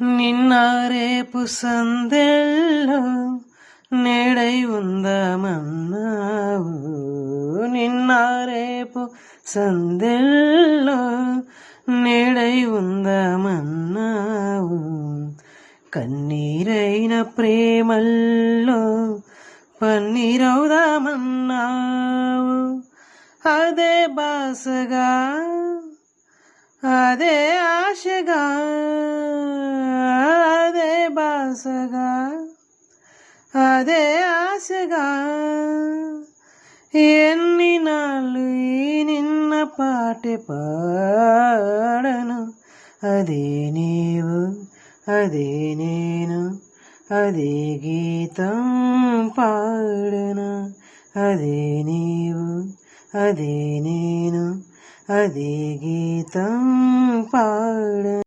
నిన్న రేపు సందెల్లో నేడై ఉందామన్నావు. నిన్న రేపు సందెల్లో నేడై ఉందామన్నావు. కన్నీరైన ప్రేమల్లో పన్నీరవుదామన్నావు. అదే బాసగా అదే ఆశగా అదే బాసగా అదే ఆశగా ఎన్ని నాళ్ళు ఈ నిన్న పాటే పాడను. అదే నీవు అదే నేను అదే గీతం పాడను. అదే నీవు అదే నేను అదే గీతం పాడను.